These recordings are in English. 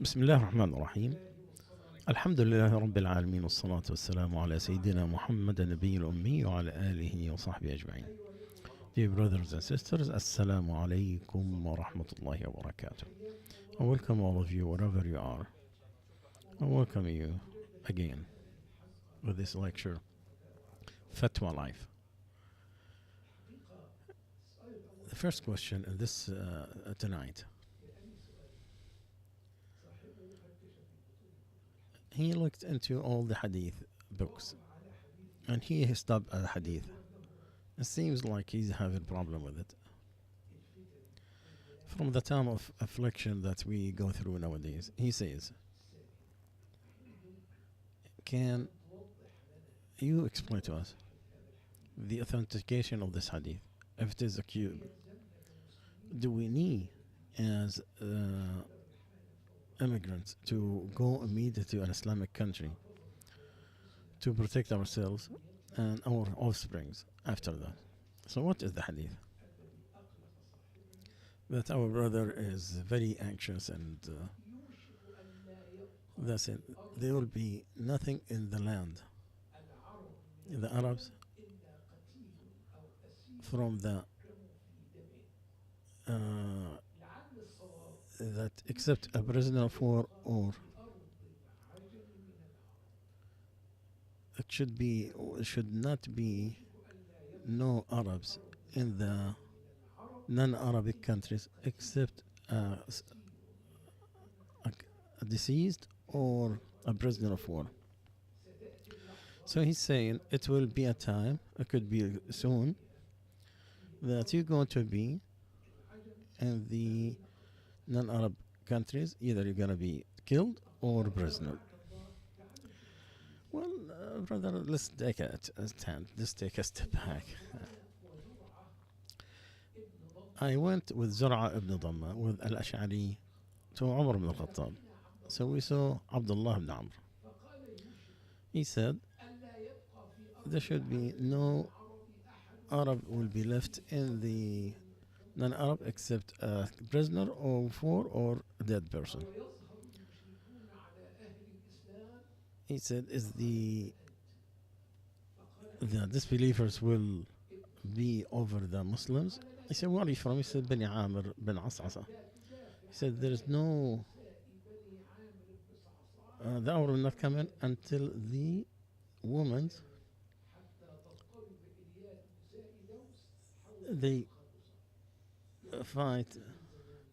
بسم الله الرحمن الرحيم. الحمد لله رب العالمين والصلاة والسلام على سيدنا محمد النبي الأمي وعلى آله وصحبه أجمعين. Dear brothers and sisters, Assalamu alaikum wa rahmatullahi wa barakatuh. I welcome all of you wherever you are. I welcome you again with this lecture, Fatwa Life. The first question in this tonight. He looked into all the hadith books and he stopped at hadith. It seems like he's having a problem with it. From the time of affliction that we go through nowadays, he says, can you explain to us the authentication of this hadith? If it is a cube, do we need as immigrants to go immediately to an Islamic country to protect ourselves and our offsprings after that? So what is the hadith? That our brother is very anxious and that's it. There will be nothing in the land, in the Arabs, from the that except a prisoner of war, or it should not be no Arabs in the non-Arabic countries except a deceased or a prisoner of war. So he's saying it will be a time, it could be soon, that you're going to be in the non-Arab countries, either you're going to be killed or prisoner. Well, brother, let's take a stand. Let's take a step back. I went with Zur'a ibn Dhamma, with Al-Ash'ari, to Umar ibn al-Khattab. So we saw Abdullah ibn Amr. He said, there should be no Arab will be left in the non-Arab except a prisoner of war or a dead person. He said, is the disbelievers will be over the Muslims? He said, where are you from? He said, Bani Amr bin As'asa. He said, there is no, the hour will not come in until the women, they fight,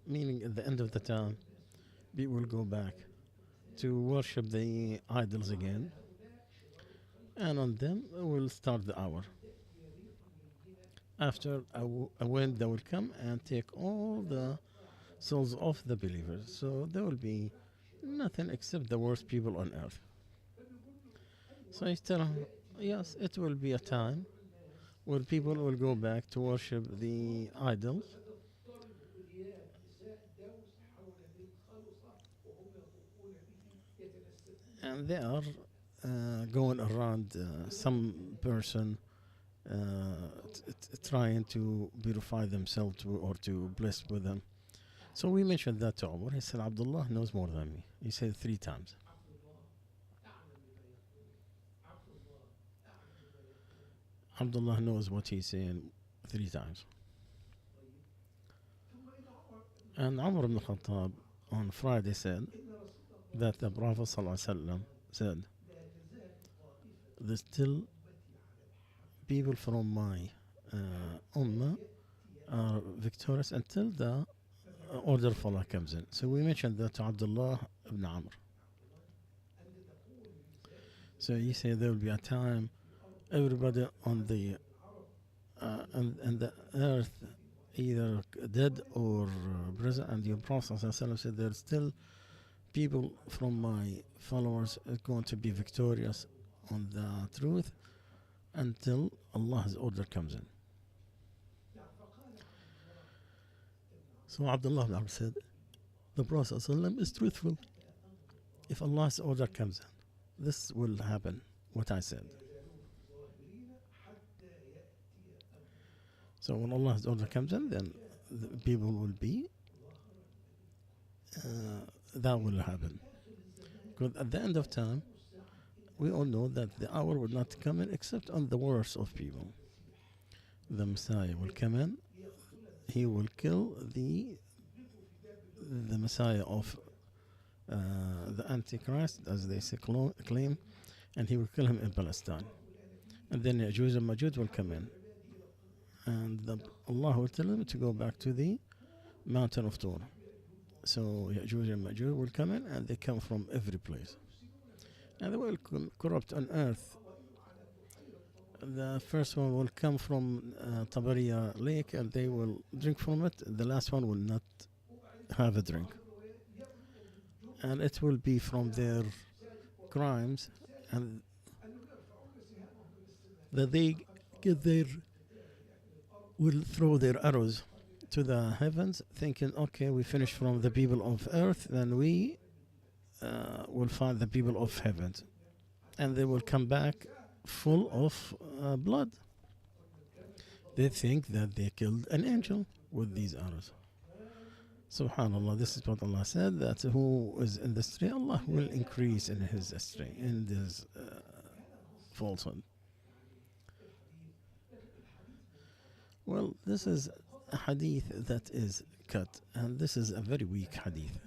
meaning at the end of the time, people will go back to worship the idols again, and on them will start the hour. After a wind that will come and take all the souls of the believers. So there will be nothing except the worst people on earth. So I tell him, yes, it will be a time where people will go back to worship the idols. And they are going around some person trying to purify themselves or to bless with them. So we mentioned that to Umar. He said, Abdullah knows more than me. He said 3 times. Abdullah knows what he's saying 3 times. And Umar ibn Khattab on Friday said that the Prophet ﷺ said, there's still people from my ummah are victorious until the order of Allah comes in. So we mentioned that to Abdullah ibn Amr. So he said there will be a time everybody on the and the earth either dead or present, and the Prophet ﷺ said there's still people from my followers are going to be victorious on the truth until Allah's order comes in. So Abdullah ibn Amr said, the Prophet ﷺ is truthful. If Allah's order comes in, this will happen, what I said. So when Allah's order comes in, then the people will be that will happen. Because at the end of time, we all know that the hour will not come in except on the worst of people. The Messiah will come in, he will kill the Messiah of the Antichrist, as they say, claim, and he will kill him in Palestine. And then Ya'juj and Ma'juj will come in. And Allah will tell them to go back to the mountain of Tur. So Ya'juj and Ma'juj will come in, and they come from every place. And they will corrupt on earth. The first one will come from Tabariya lake, and they will drink from it. The last one will not have a drink. And it will be from their crimes, and that they will throw their arrows to the heavens, thinking, okay, we finished from the people of earth, then we will find the people of heaven. And they will come back full of blood. They think that they killed an angel with these arrows. Subhanallah, this is what Allah said, that who is in the astray, Allah will increase in his astray, in this falsehood. Well, this is a hadith that is cut, and this is a very weak hadith.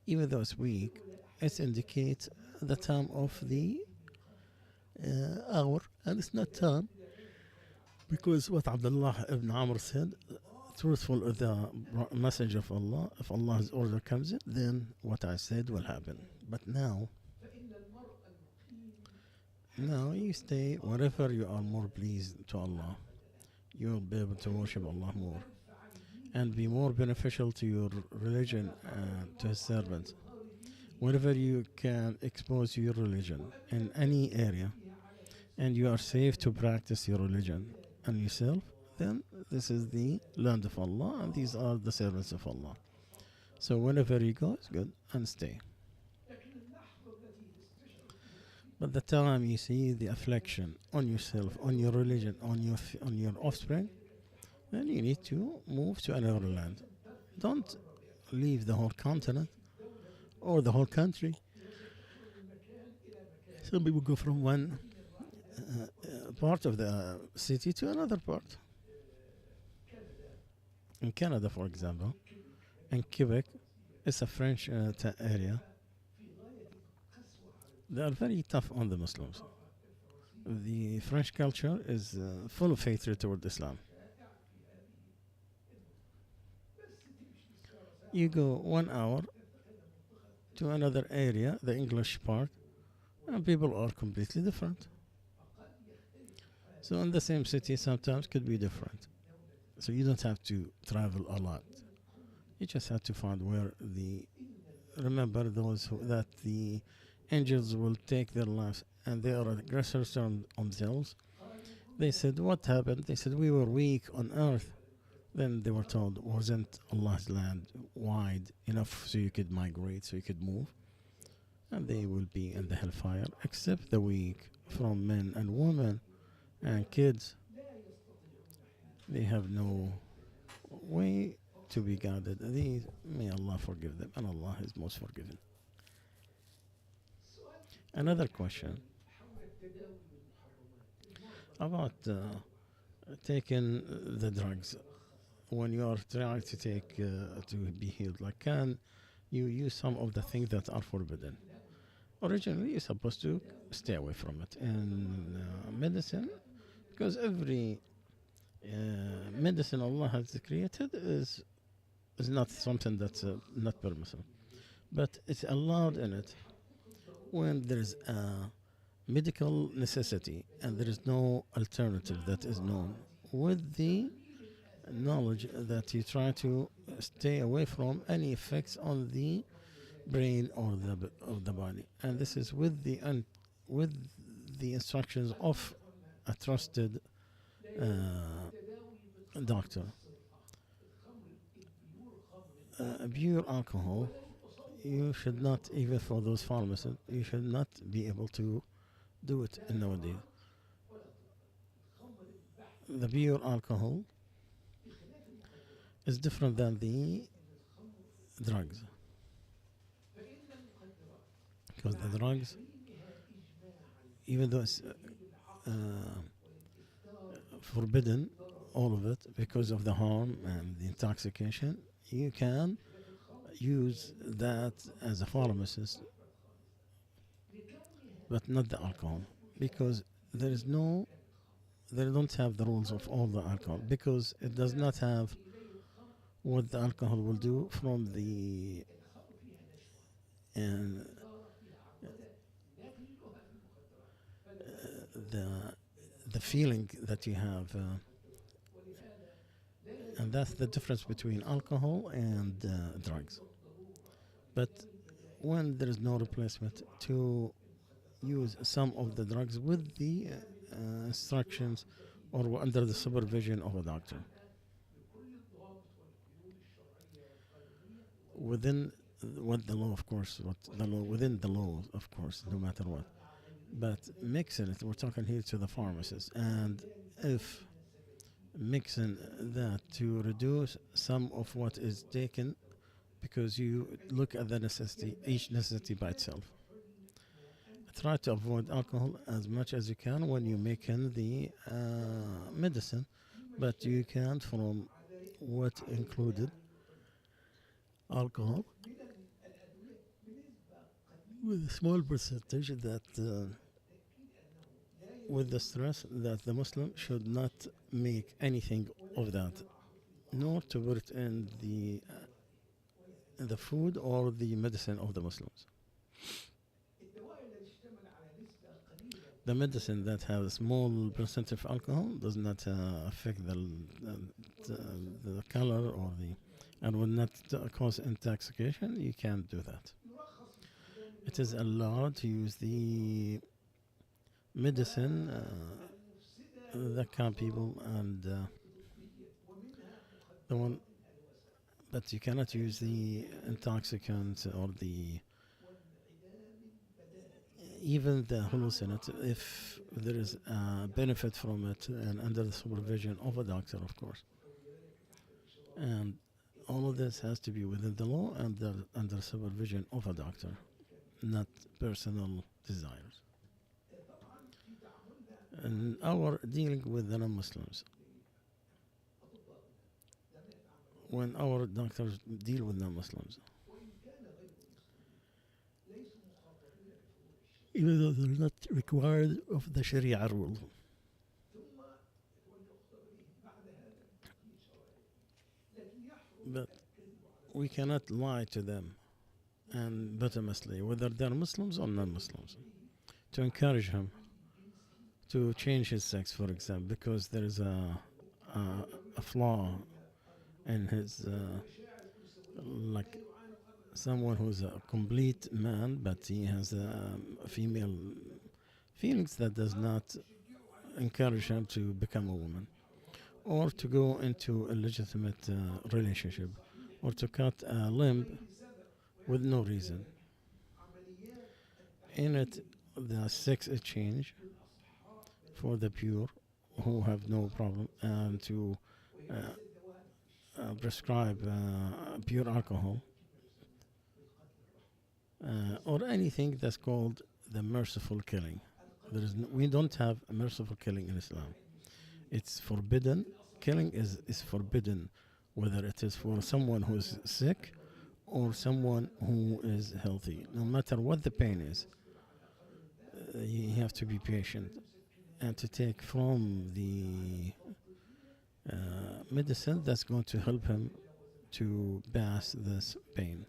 Even though it's weak, it indicates the time of the hour, and it's not time, because what Abdullah ibn Amr said, truthful is the message of Allah. If Allah's order comes in, then what I said will happen. But now you stay wherever you are more pleased to Allah. You'll be able to worship Allah more and be more beneficial to your religion and to His servants. Wherever you can expose your religion in any area, and you are safe to practice your religion and yourself, then this is the land of Allah, and these are the servants of Allah. So whenever you go, it's good, and stay. But the time you see the affliction on yourself, on your religion, on your offspring, then you need to move to another land. Don't leave the whole continent or the whole country. Some people go from one part of the city to another part. In Canada, for example, in Quebec, it's a French area. They are very tough on the Muslims. The French culture is full of hatred toward Islam. You go 1 hour to another area, the English part, and people are completely different. So in the same city, sometimes could be different. So you don't have to travel a lot. You just have to find where remember those that the angels will take their lives, and they are aggressors on themselves. They said, what happened? They said, we were weak on earth. Then they were told, wasn't Allah's land wide enough so you could migrate, so you could move? And they will be in the hellfire, except the weak, from men and women and kids. They have no way to be guided. May Allah forgive them, and Allah is most forgiving. Another question about taking the drugs. When you are trying to take to be healed, like, can you use some of the things that are forbidden? Originally, you're supposed to stay away from it. In medicine, because every medicine Allah has created is not something that's not permissible, but it's allowed in it when there is a medical necessity and there is no alternative that is known, with the knowledge that you try to stay away from any effects on the brain or the body. And this is with the instructions of a trusted doctor. Pure alcohol, you should not, even for those pharmacists, you should not be able to do it nowadays. The pure alcohol is different than the drugs. because the drugs, even though it's forbidden, all of it, because of the harm and the intoxication, you can use that as a pharmacist, but not the alcohol, because there is no, they don't have the rules of all the alcohol, because it does not have what the alcohol will do from and the the feeling that you have, and that's the difference between alcohol and drugs. But when there is no replacement, to use some of the drugs with the instructions or under the supervision of a doctor, within what the law, of course, what the law, within the law, of course, no matter what. But mixing it, we're talking here to the pharmacist, and if mixing that to reduce some of what is taken, because you look at the necessity, each necessity by itself. Try to avoid alcohol as much as you can when you make in the medicine, but you can from what included alcohol with a small percentage, that with the stress that the Muslim should not make anything of that, nor to put it in the food or the medicine of the Muslims. The medicine that has a small percentage of alcohol does not affect the color or and will not cause intoxication. You can't do that. It is allowed to use the medicine that can people and the one, but you cannot use the intoxicant or the even the hallucinant if there is a benefit from it and under the supervision of a doctor, of course. And all of this has to be within the law and under supervision of a doctor, not personal desires. And our dealing with the non-Muslims, when our doctors deal with non-Muslims, even though they're not required of the Sharia rule, but we cannot lie to them and bottomlessly, whether they're Muslims or non-Muslims, to encourage him to change his sex, for example, because there is a flaw in his, like someone who's a complete man, but he has female feelings that does not encourage him to become a woman, or to go into a legitimate relationship, or to cut a limb with no reason. In it, the sex exchange for the pure who have no problem, and to prescribe pure alcohol or anything that's called the merciful killing. We don't have a merciful killing in Islam. It's forbidden. Killing is forbidden, whether it is for someone who is sick or someone who is healthy. No matter what the pain is, you have to be patient and to take from the medicine that's going to help him to pass this pain,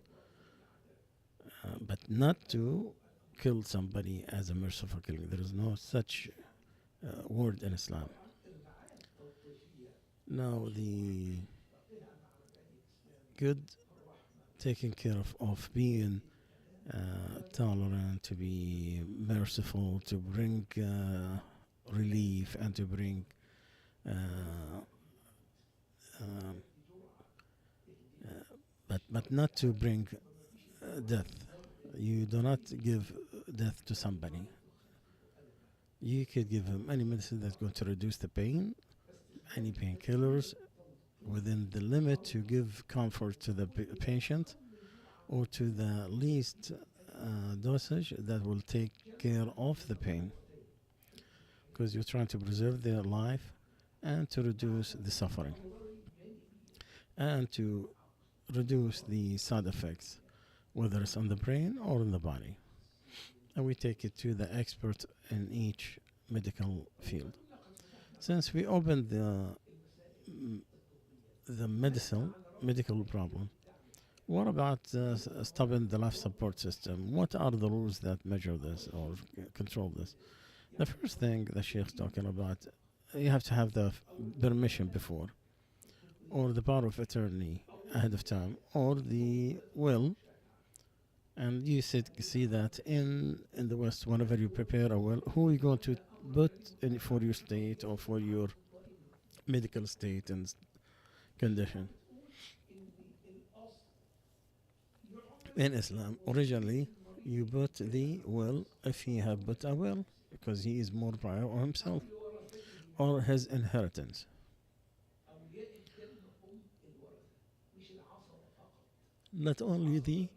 but not to kill somebody as a merciful killing. There is no such word in Islam. Now, the good taking care of being tolerant, to be merciful, to bring relief, and to bring but not to bring death. You do not give death to somebody. You could give him any medicine that's going to reduce the pain, any painkillers, within the limit to give comfort to the patient, or to the least dosage that will take care of the pain, because you're trying to preserve their life and to reduce the suffering and to reduce the side effects, whether it's on the brain or in the body. And we take it to the expert in each medical field. Since we opened the medical problem, what about stopping the life support system? What are the rules that measure this or control this? The first thing the Sheikh's talking about, you have to have the permission before, or the power of attorney ahead of time, or the will. And you see that in the West, whenever you prepare a will, who are you going to put in for your state or for your medical state and condition? In Islam, originally, you put the will if he have put a will, because he is more prior on himself or his inheritance. Not only the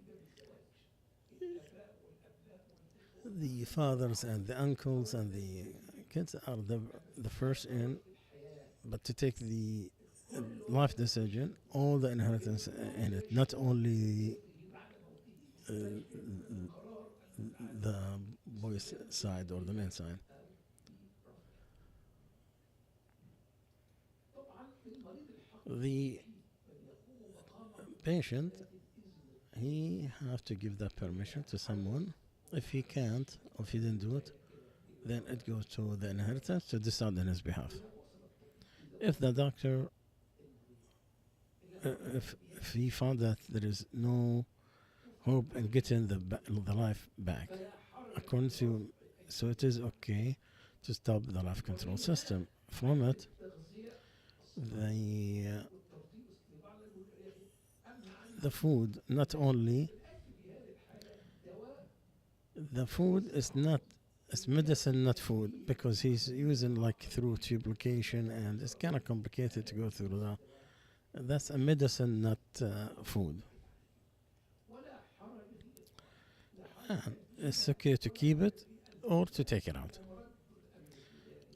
fathers and the uncles and the kids are the first in, but to take the life decision, all the inheritance in it, not only the boy's side or the man's side. The patient, he have to give that permission to someone. If he can't, or if he didn't do it, then it goes to the inheritance to decide on his behalf. If the doctor, if he found that there is no hope in getting the life back, according to, so it is okay to stop the life control system. From it, the food, not only the food is not, it's medicine, not food, because he's using like through tubication and it's kind of complicated to go through that. That's a medicine, not food. And it's okay to keep it or to take it out.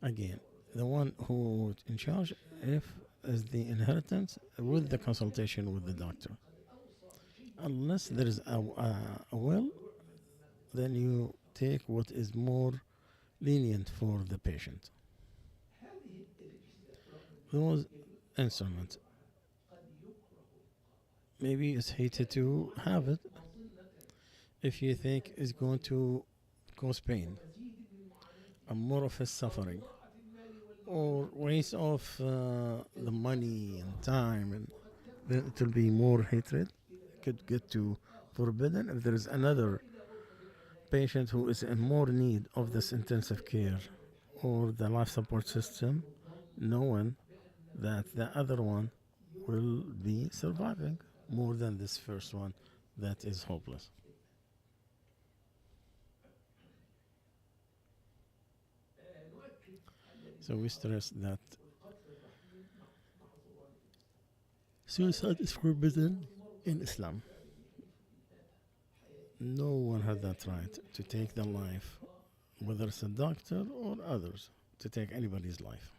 Again, the one who in charge is the inheritance with the consultation with the doctor. Unless there is a will, then you take what is more lenient for the patient. Those instruments, maybe it's hated to have it if you think it's going to cause pain and more of his suffering, or waste of the money and time, and then it will be more hatred. It could get to forbidden if there is another patient who is in more need of this intensive care or the life support system, knowing that the other one will be surviving more than this first one that is hopeless. So we stress that suicide is forbidden in Islam. No one has that right to take the life, whether it's a doctor or others, to take anybody's life.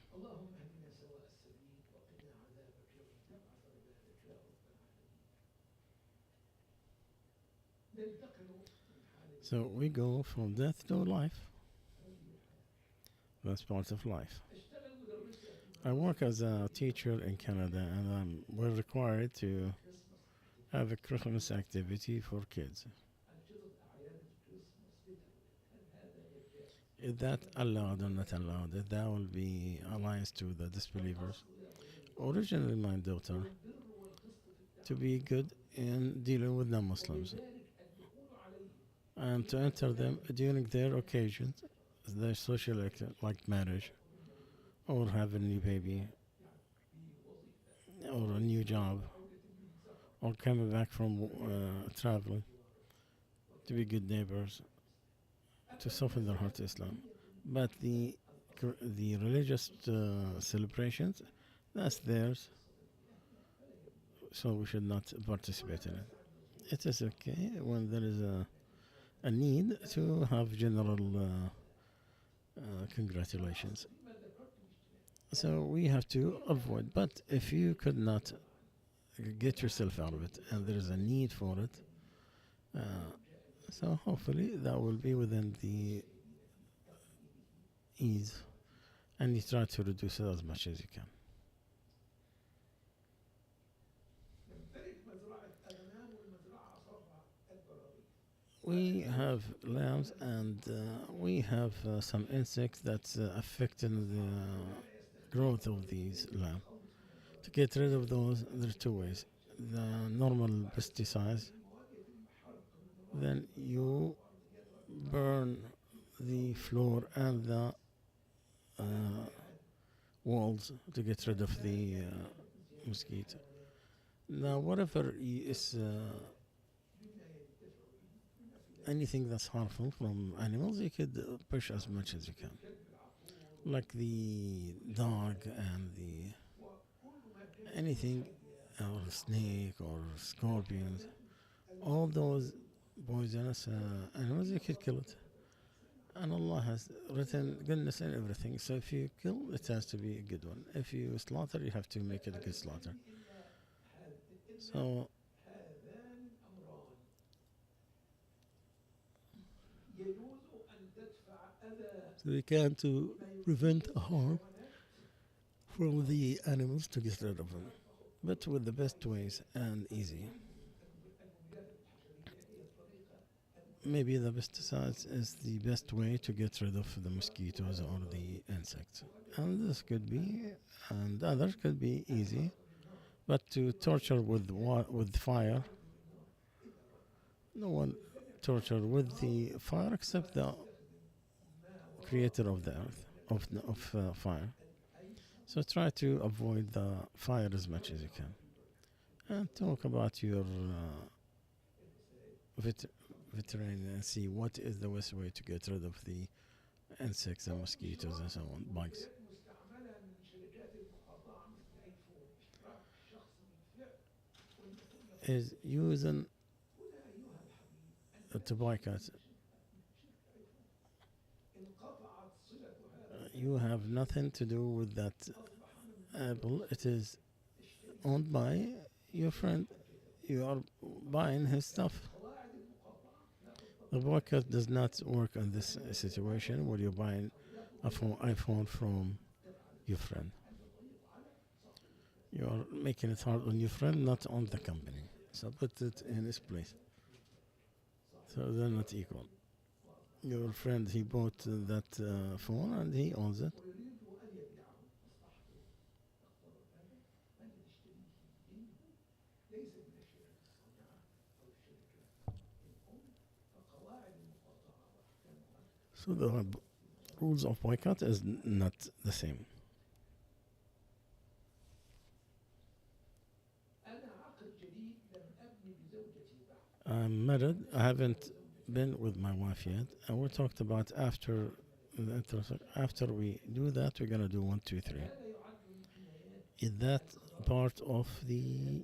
So we go from death to life. That's part of life. I work as a teacher in Canada, and we're required to have a Christmas activity for kids. Is that allowed or not allowed? That will be alliance to the disbelievers. Originally, my daughter, to be good in dealing with non-Muslims and to enter them during their occasions, their social like marriage, or have a new baby, or a new job, or coming back from traveling, to be good neighbors, to soften their heart to Islam. But the religious celebrations, that's theirs, so we should not participate in it. It is okay when there is a need to have general congratulations. So we have to avoid. But if you could not get yourself out of it and there is a need for it, so hopefully that will be within the ease, and you try to reduce it as much as you can. We have lambs and we have some insects that's affecting the growth of these lambs. To get rid of those, there are two ways. The normal pesticides, then you burn the floor and the uh, walls to get rid of the mosquito. Now, whatever is anything that's harmful from animals, you could push as much as you can, like the dog and the anything, or snake or scorpions, all those poisonous animals, you could kill it. And Allah has written goodness in everything. So if you kill, it has to be a good one. If you slaughter, you have to make it a good slaughter. So we can to prevent harm from the animals to get rid of them, but with the best ways and easy. Maybe the pesticides is the best way to get rid of the mosquitoes or the insects. And this could be, and others could be easy, but to torture with fire, no one torture with the fire except the creator of the earth, of fire. So try to avoid the fire as much as you can. And talk about your veterinarian and see what is the best way to get rid of the insects and mosquitoes and so on, bugs. Is using a tobacco. You have nothing to do with that apple. It is owned by your friend. You are buying his stuff. The boycott does not work on this situation where you're buying a iPhone from your friend. You are making it hard on your friend, not on the company. So put it in its place. So they're not equal. Your friend, he bought that phone and he owns it. So the rules of boycott is not the same. I'm married. I haven't been with my wife yet, and we talked about after we do that, we're gonna do 1, 2, 3. Is that part of the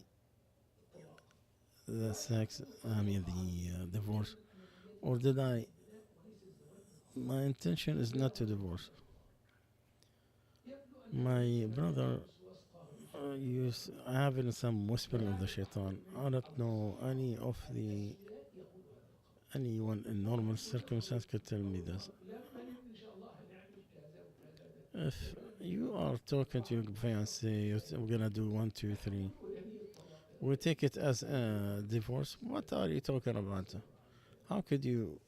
sex? I mean the divorce, or did I? My intention is not to divorce. My brother having some whispering of the shaitan. I don't know anyone in normal circumstance could tell me this. If you are talking to your fiance, we're gonna do 1, 2, 3. We take it as a divorce. What are you talking about? How could you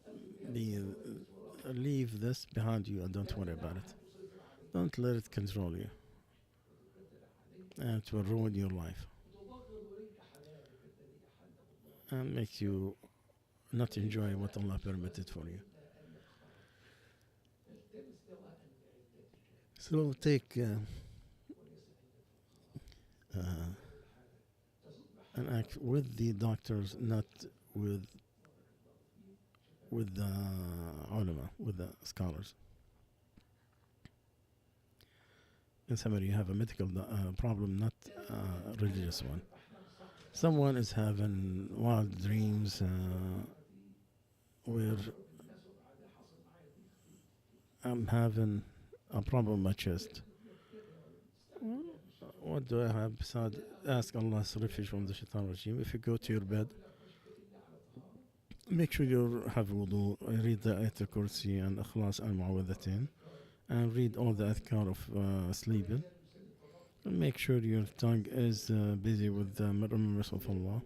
leave this behind you and don't worry about it? Don't let it control you, and it will ruin your life and make you not enjoy what Allah permitted for you. So take an act with the doctors, not with the ulama, with the scholars. In summary, you have a medical problem, not a religious one. Someone is having wild dreams, where I'm having a problem with my chest. Well, what do I have besides ask Allah's refuge from the shaitan regime? If you go to your bed, make sure you have wudu, read the Ayatul Kursi and Ikhlas and Muawwidhatain, and read all the adhkar of sleeping. And make sure your tongue is busy with the remembrance of Allah.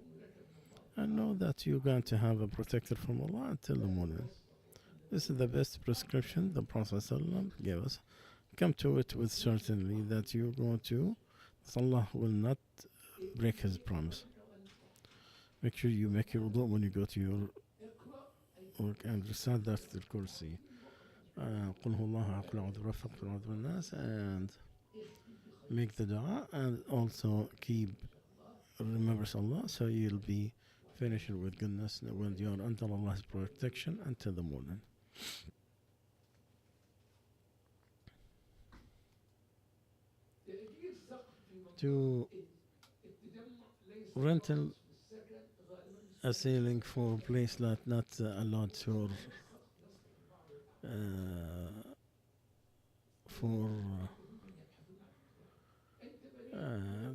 And know that you're going to have a protector from Allah until the morning. This is the best prescription the Prophet ﷺ gave us. Come to it with certainty that you're going to, that Allah will not break His promise. Make sure you make your wudu when you go to your work and recite that the Kursi. قل هو الله أحد أعوذ برب أعوذ بالناس, and make the dua, and also keep remembers Allah, so you'll be finished with goodness when you're under Allah's protection until the morning. To rental a ceiling for a place that not allowed for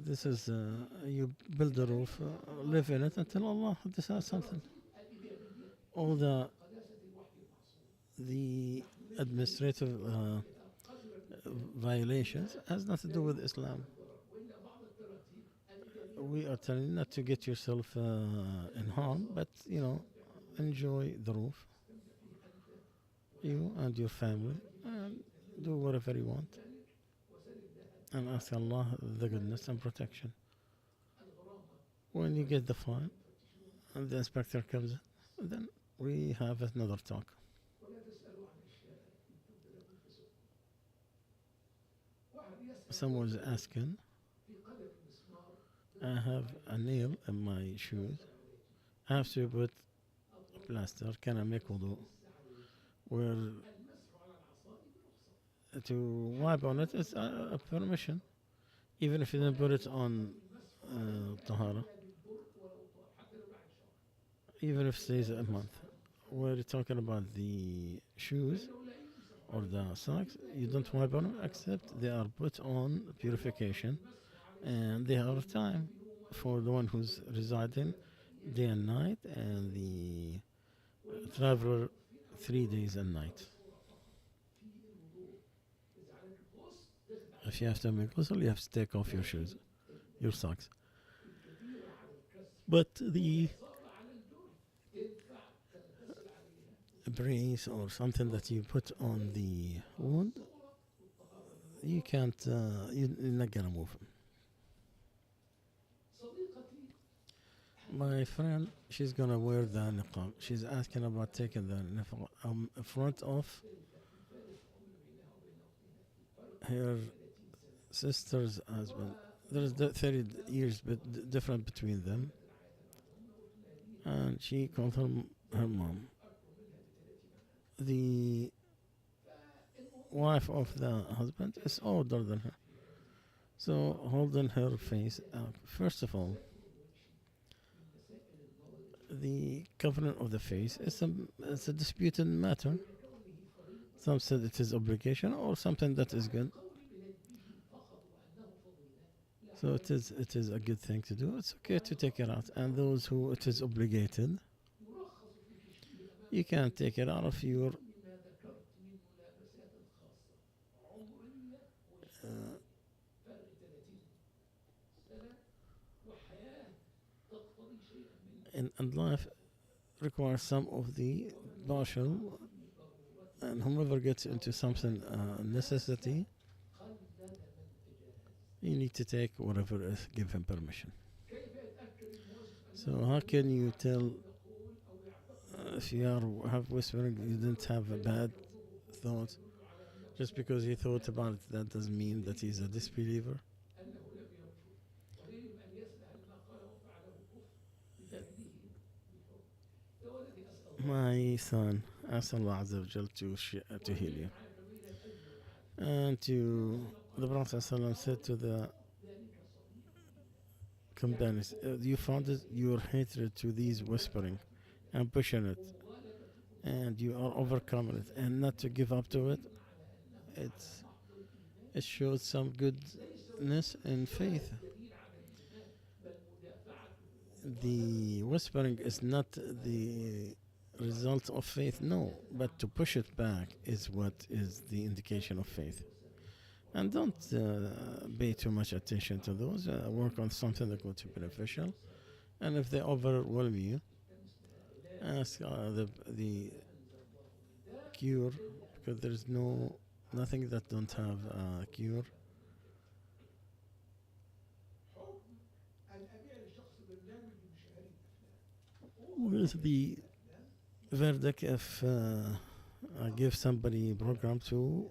this is you build a roof, live in it until Allah decides something. All the administrative violations has nothing to do with Islam. We are telling you not to get yourself in harm, but enjoy the roof, you and your family, and do whatever you want, and ask Allah the goodness and protection. When you get the fine and the inspector comes in, then we have another talk. Someone was asking, I have a nail in my shoes. I have to put a plaster. Can I make wudu? Well, to wipe on it is a permission, even if you didn't put it on tahara, even if it stays a month. We're talking about the shoes or the socks. You don't wipe on them except they are put on purification, and they have time for the one who's residing day and night, and the traveler 3 days and night. If you have to make ghusl, you have to take off your shoes, your socks. But the brace or something that you put on the wound, you can't, you're not gonna move them. My friend, she's gonna wear the niqab. She's asking about taking the niqab in front of her sister's husband. There's 30 years different between them, and she called her mom. The wife of the husband is older than her, so holding her face out. First of all, the covering of the face is a disputed matter. Some said it is obligation or something that is good. So it is a good thing to do. It's okay to take it out. And those who it is obligated, you can take it out of your and life requires some of the partial, and whomever gets into something necessity, you need to take whatever is, give him permission. So how can you tell if you have whispering, you didn't have a bad thought? Just because he thought about it, that doesn't mean that he's a disbeliever. My son, ask Allah Azza wa Jal to heal you. And the Prophet ﷺ said to the companions, you founded your hatred to these whispering and pushing it. and you are overcoming it, and not to give up to it, it's, it shows some goodness in faith. The whispering is not the result of faith, no, but to push it back is what is the indication of faith. And don't pay too much attention to those. Work on something that will be beneficial. And if they overwhelm you, ask the cure, because there is nothing that don't have a cure. What is the verdict if I give somebody a program to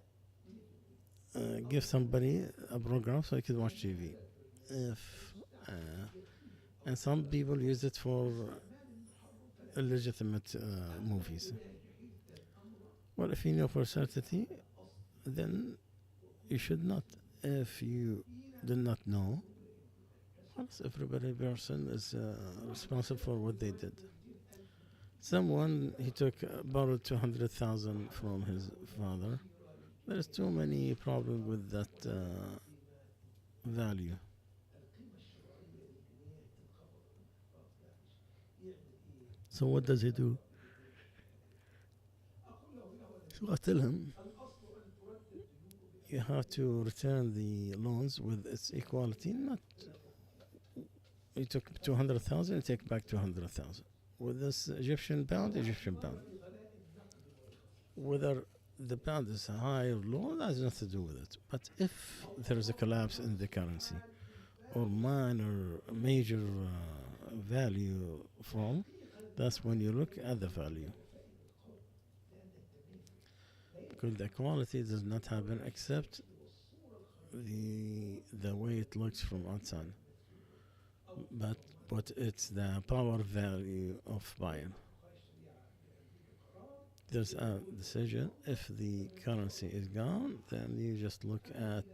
give somebody a program so he can watch TV? If and some people use it for illegitimate movies. Well, if you know for certainty, then you should not. If you do not know, every person is responsible for what they did. Someone he took borrowed 200,000 from his father. There's too many problems with that value. So what does he do? So I tell him you have to return the loans with its equality. Not you took 200,000, you take back 200,000. With this Egyptian pound, Egyptian pound. Whether the pound is high or low, that has nothing to do with it. But if there is a collapse in the currency or minor, major value fall, that's when you look at the value. Because the quality does not happen except the way it looks from outside. But it's the power value of buying. There's a decision. If the currency is gone, then you just look at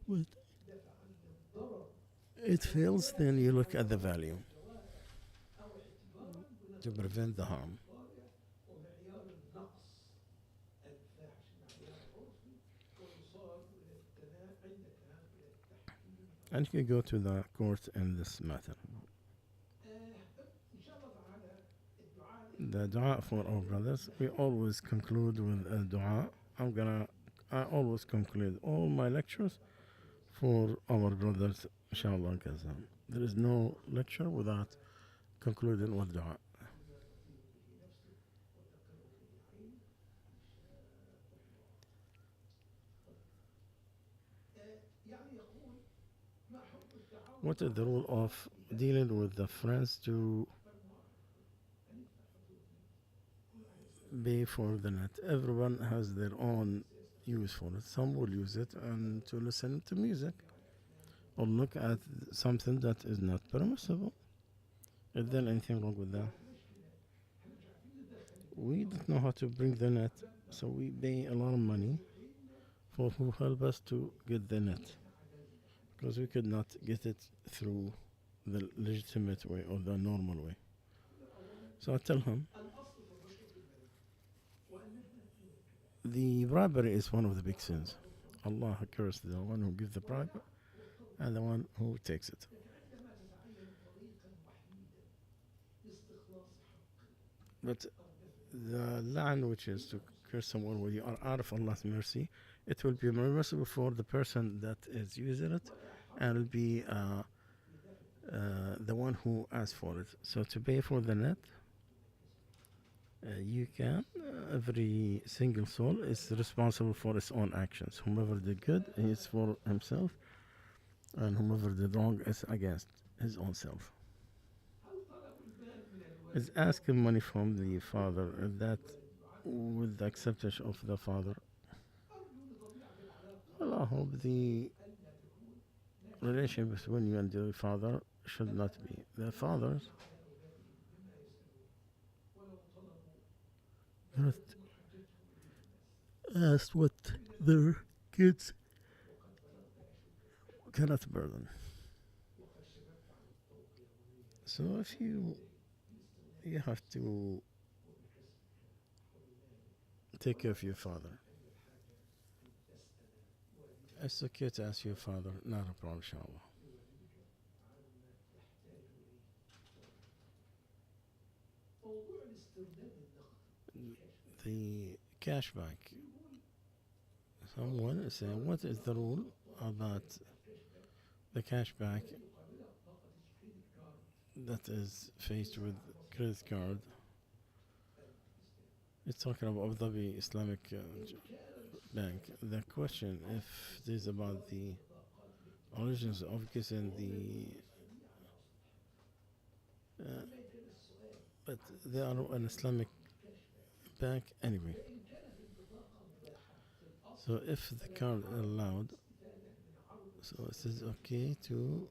what it fails, then you look at the value to prevent the harm. And you can go to the court in this matter. The dua for our brothers, we always conclude with a dua. I always conclude all my lectures for our brothers, inshallah. There is no lecture without concluding with dua. What is the rule of dealing with the friends to pay for the net? Everyone has their own use for it. Some will use it and to listen to music or look at something that is not permissible. Is there anything wrong with that? We don't know how to bring the net, so we pay a lot of money for who help us to get the net, because we could not get it through the legitimate way or the normal way. So I tell him the bribery is one of the big sins. Allah cursed the one who gives the bribe and the one who takes it. But the la'an, which is to curse someone when you are out of Allah's mercy, it will be merciful for the person that is using it, and will be the one who asks for it. So to pay for the net, you can. Every single soul is responsible for its own actions. Whomever did good is for himself, and whomever did wrong is against his own self. Is asking money from the father, that with the acceptance of the father. Well, I hope the relationship between you and the father should not be. The fathers not ask what their kids cannot burden. So if you have to take care of your father, it's okay to ask your father, not a problem, inshallah. The cashback. Someone is saying, what is the rule about the cashback that is faced with credit card? It's talking about Abu Dhabi Islamic Bank. The question, if it is about the origins of getting but they are an Islamic bank anyway. So if the card allowed, so it is okay to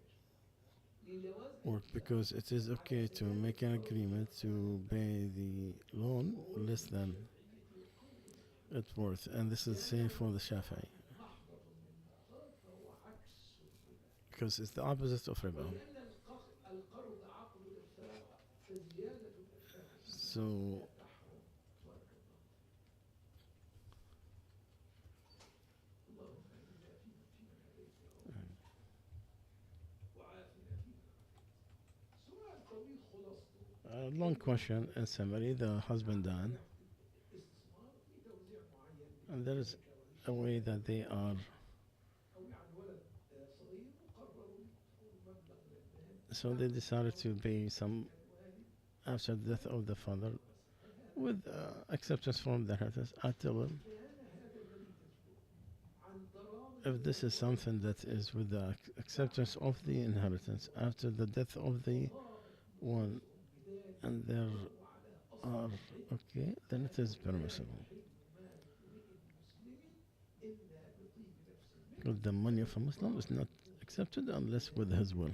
work because it is okay to make an agreement to pay the loan less than it's worth, and this is the same for the Shafi'i because it's the opposite of riba. So a long question in summary: the husband died, and there is a way that they are. So they decided to pay some after the death of the father with acceptance from the inheritance. I tell them if this is something that is with the acceptance of the inheritance after the death of the one and there are okay, then it is permissible. Because the money of a Muslim is not accepted unless with his will.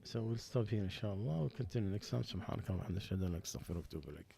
So we'll stop here inshallah. We'll continue next time. سبحانك اللهم وبحمدك أشهد أن لا إله إلا أنت أستغفرك وأتوب إليك.